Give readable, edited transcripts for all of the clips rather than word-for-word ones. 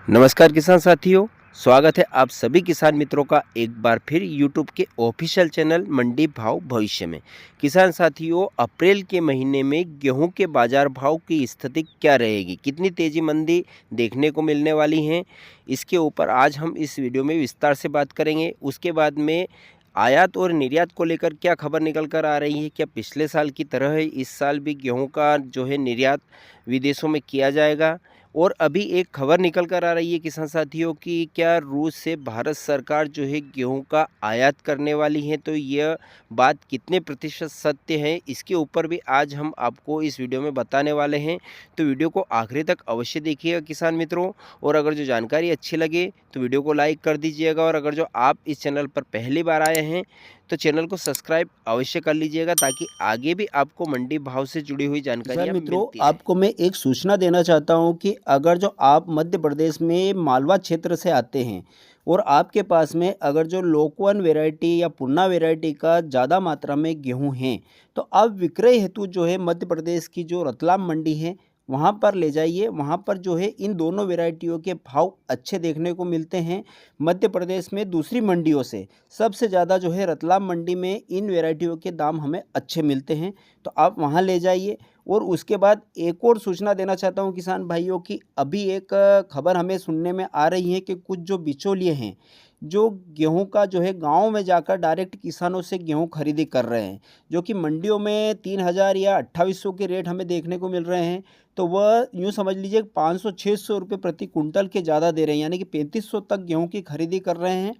नमस्कार किसान साथियों, स्वागत है आप सभी किसान मित्रों का एक बार फिर यूट्यूब के ऑफिशियल चैनल मंडी भाव भविष्य में। किसान साथियों, अप्रैल के महीने में गेहूं के बाजार भाव की स्थिति क्या रहेगी, कितनी तेजी मंदी देखने को मिलने वाली है, इसके ऊपर आज हम इस वीडियो में विस्तार से बात करेंगे। उसके बाद में आयात और निर्यात को लेकर क्या खबर निकल कर आ रही है, क्या पिछले साल की तरह है इस साल भी गेहूं का जो है निर्यात विदेशों में किया जाएगा। और अभी एक खबर निकल कर आ रही है किसान साथियों कि क्या रूस से भारत सरकार जो है गेहूं का आयात करने वाली है, तो यह बात कितने प्रतिशत सत्य है, इसके ऊपर भी आज हम आपको इस वीडियो में बताने वाले हैं। तो वीडियो को आखिरी तक अवश्य देखिएगा किसान मित्रों। और अगर जो जानकारी अच्छी लगे तो वीडियो को लाइक कर दीजिएगा, और अगर जो आप इस चैनल पर पहली बार आए हैं तो चैनल को सब्सक्राइब अवश्य कर लीजिएगा, ताकि आगे भी आपको मंडी भाव से जुड़ी हुई किसान जानकारियाँ मित्रों, मिलती रहें। आपको मैं एक सूचना देना चाहता हूं कि अगर जो आप मध्य प्रदेश में मालवा क्षेत्र से आते हैं और आपके पास में अगर जो लोकवन वैरायटी या पुन्ना वैरायटी का ज़्यादा मात्रा में गेहूं हैं, तो आप विक्रय हेतु जो है मध्य प्रदेश की जो रतलाम मंडी है वहां पर ले जाइए। वहां पर जो है इन दोनों वैरायटियों के भाव अच्छे देखने को मिलते हैं। मध्य प्रदेश में दूसरी मंडियों से सबसे ज़्यादा जो है रतलाम मंडी में इन वैरायटियों के दाम हमें अच्छे मिलते हैं, तो आप वहां ले जाइए। और उसके बाद एक और सूचना देना चाहता हूं किसान भाइयों की, अभी एक खबर हमें सुनने में आ रही है कि कुछ जो बिचौलिए हैं जो गेहूं का जो है गांव में जाकर डायरेक्ट किसानों से गेहूं खरीदी कर रहे हैं, जो कि मंडियों में 3,000 या 2,800 के रेट हमें देखने को मिल रहे हैं, तो वह यूँ समझ लीजिए 500-600 रुपये प्रति कुंटल के ज़्यादा दे रहे हैं, यानी कि 3,500 तक गेहूं की खरीदी कर रहे हैं।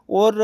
और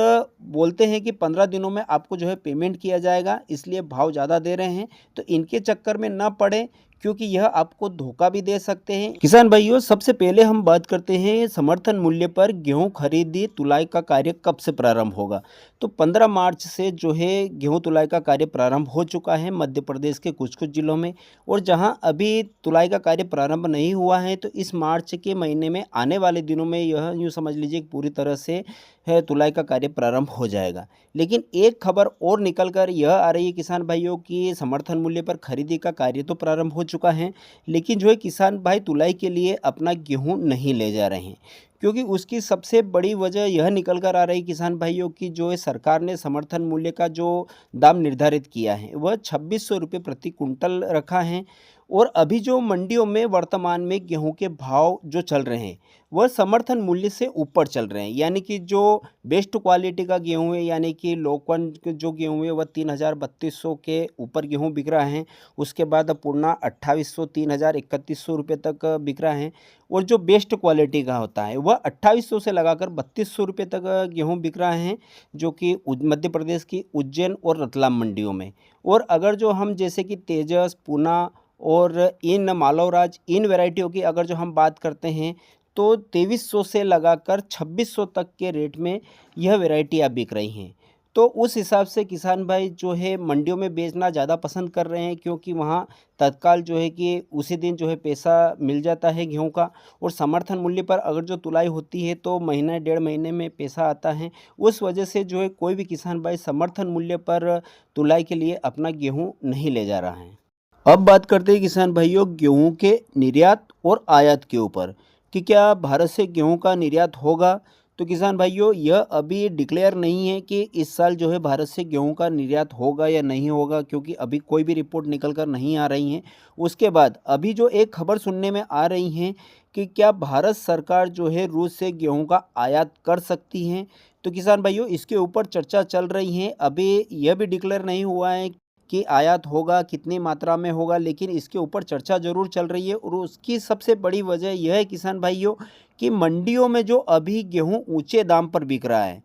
बोलते हैं कि 15 दिनों में आपको जो है पेमेंट किया जाएगा, इसलिए भाव ज़्यादा दे रहे हैं। तो इनके चक्कर में ना पड़े, क्योंकि यह आपको धोखा भी दे सकते हैं। किसान भाइयों, सबसे पहले हम बात करते हैं समर्थन मूल्य पर। गेहूं खरीदी तुलाई का कार्य कब से प्रारंभ होगा? तो 15 मार्च से जो है गेहूं तुलाई का कार्य प्रारंभ हो चुका है मध्य प्रदेश के कुछ कुछ जिलों में। और जहां अभी तुलाई का कार्य प्रारंभ नहीं हुआ है, तो इस मार्च के महीने में आने वाले दिनों में यह यूँ समझ लीजिए पूरी तरह से है तुलाई का कार्य प्रारंभ हो जाएगा। लेकिन एक खबर और निकल कर यह आ रही है किसान भाइयों की, समर्थन मूल्य पर खरीदी का कार्य तो प्रारंभ हो चुका है, लेकिन जो है किसान भाई तुलाई के लिए अपना गेहूं नहीं ले जा रहे हैं। क्योंकि उसकी सबसे बड़ी वजह यह निकल कर आ रही किसान भाइयों की, जो है सरकार ने समर्थन मूल्य का जो दाम निर्धारित किया है वह 2,600 रुपये प्रति कुंटल रखा है। और अभी जो मंडियों में वर्तमान में गेहूं के भाव जो चल रहे हैं वह समर्थन मूल्य से ऊपर चल रहे हैं, यानी कि जो बेस्ट क्वालिटी का गेहूं है, यानी कि लोकवन जो गेहूं है वह 3,000-3,200 के ऊपर गेहूं बिक रहा है। उसके बाद पूर्णा 2,800, 3,000-3,100 रुपये तक बिक रहा है। और जो बेस्ट क्वालिटी का होता है वह 2,800 से लगाकर 3,200 रुपये तक गेहूं बिक रहा है, जो कि मध्य प्रदेश की उज्जैन और रतलाम मंडियों में। और अगर जो हम जैसे कि तेजस, पूना और इन मालवराज, इन वैरायटियों की अगर जो हम बात करते हैं, तो 2,300 से लगाकर 2,600 तक के रेट में यह वैरायटियाँ बिक रही हैं। तो उस हिसाब से किसान भाई जो है मंडियों में बेचना ज़्यादा पसंद कर रहे हैं, क्योंकि वहाँ तत्काल जो है कि उसी दिन जो है पैसा मिल जाता है गेहूं का। और समर्थन मूल्य पर अगर जो तुलाई होती है तो महीना 1.5 महीने में पैसा आता है। उस वजह से जो है कोई भी किसान भाई समर्थन मूल्य पर तुलाई के लिए अपना गेहूँ नहीं ले जा रहा है। अब बात करते हैं किसान भाइयों गेहूं के निर्यात और आयात के ऊपर, कि क्या भारत से गेहूं का निर्यात होगा। तो किसान भाइयों, यह अभी डिक्लेयर नहीं है कि इस साल जो है भारत से गेहूं का निर्यात होगा या नहीं होगा, क्योंकि अभी कोई भी रिपोर्ट निकल कर नहीं आ रही है। उसके बाद अभी जो एक खबर सुनने में आ रही है कि क्या भारत सरकार जो है रूस से गेहूं का आयात कर सकती है। तो किसान भाइयों, इसके ऊपर चर्चा चल रही है। अभी यह भी डिक्लेयर नहीं हुआ है कि आयात होगा, कितनी मात्रा में होगा, लेकिन इसके ऊपर चर्चा ज़रूर चल रही है। और उसकी सबसे बड़ी वजह यह है किसान भाइयों कि मंडियों में जो अभी गेहूं ऊंचे दाम पर बिक रहा है,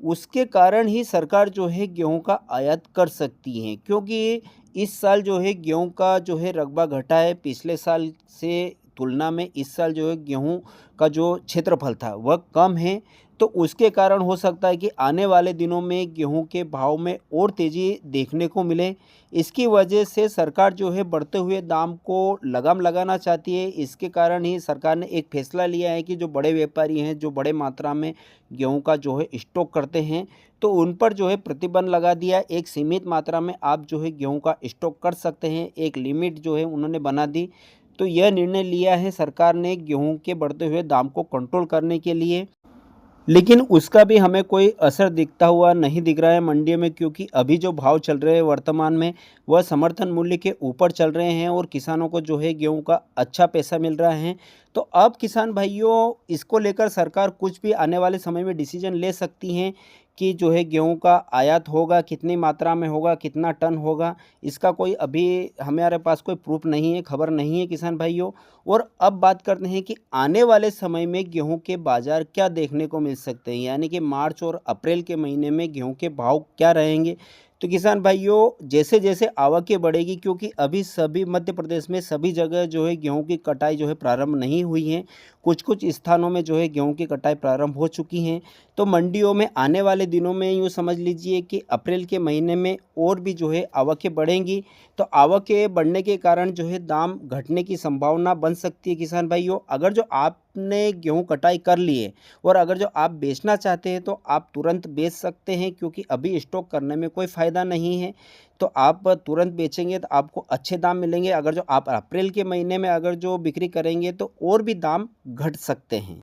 उसके कारण ही सरकार जो है गेहूं का आयात कर सकती है। क्योंकि इस साल जो है गेहूं का जो है रकबा घटा है, पिछले साल से तुलना में इस साल जो है गेहूं का जो क्षेत्रफल था वह कम है। तो उसके कारण हो सकता है कि आने वाले दिनों में गेहूं के भाव में और तेज़ी देखने को मिले। इसकी वजह से सरकार जो है बढ़ते हुए दाम को लगाम लगाना चाहती है। इसके कारण ही सरकार ने एक फैसला लिया है कि जो बड़े व्यापारी हैं, जो बड़े मात्रा में गेहूं का जो है स्टॉक करते हैं, तो उन पर जो है प्रतिबंध लगा दिया। एक सीमित मात्रा में आप जो है गेहूं का स्टॉक कर सकते हैं, एक लिमिट जो है उन्होंने बना दी। तो यह निर्णय लिया है सरकार ने गेहूं के बढ़ते हुए दाम को कंट्रोल करने के लिए। लेकिन उसका भी हमें कोई असर दिखता हुआ नहीं दिख रहा है मंडियों में, क्योंकि अभी जो भाव चल रहे हैं वर्तमान में वह समर्थन मूल्य के ऊपर चल रहे हैं और किसानों को जो है गेहूं का अच्छा पैसा मिल रहा है। तो अब किसान भाइयों, इसको लेकर सरकार कुछ भी आने वाले समय में डिसीजन ले सकती हैं कि जो है गेहूं का आयात होगा, कितनी मात्रा में होगा, कितना टन होगा। इसका कोई अभी हमारे पास कोई प्रूफ नहीं है, खबर नहीं है किसान भाइयों। और अब बात करते हैं कि आने वाले समय में गेहूं के बाज़ार क्या देखने को मिल सकते हैं, यानी कि मार्च और अप्रैल के महीने में गेहूं के भाव क्या रहेंगे। तो किसान भाइयों, जैसे जैसे आवकें बढ़ेगी, क्योंकि अभी सभी मध्य प्रदेश में सभी जगह जो है गेहूं की कटाई जो है प्रारंभ नहीं हुई है। कुछ कुछ स्थानों में जो है गेहूं की कटाई प्रारंभ हो चुकी हैं। तो मंडियों में आने वाले दिनों में यूँ समझ लीजिए कि अप्रैल के महीने में और भी जो है आवकें बढ़ेंगी। तो आवकें बढ़ने के कारण जो है दाम घटने की संभावना बन सकती है किसान भाइयों। अगर जो आपने गेहूं कटाई कर ली है और अगर जो आप बेचना चाहते हैं तो आप तुरंत बेच सकते हैं, क्योंकि अभी स्टॉक करने में कोई फ़ायदा नहीं है। तो आप तुरंत बेचेंगे तो आपको अच्छे दाम मिलेंगे। अगर जो आप अप्रैल के महीने में अगर जो बिक्री करेंगे तो और भी दाम घट सकते हैं,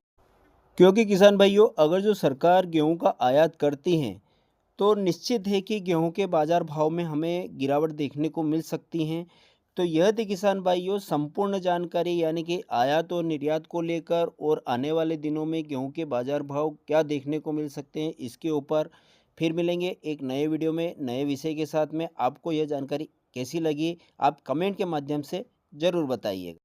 क्योंकि किसान भाइयों, अगर जो सरकार गेहूं का आयात करती है तो निश्चित है कि गेहूं के बाज़ार भाव में हमें गिरावट देखने को मिल सकती हैं। तो यह थी किसान भाइयों संपूर्ण जानकारी, यानी कि आयात और निर्यात को लेकर और आने वाले दिनों में गेहूं के बाज़ार भाव क्या देखने को मिल सकते हैं, इसके ऊपर फिर मिलेंगे एक नए वीडियो में नए विषय के साथ में। आपको यह जानकारी कैसी लगी, आप कमेंट के माध्यम से ज़रूर बताइएगा।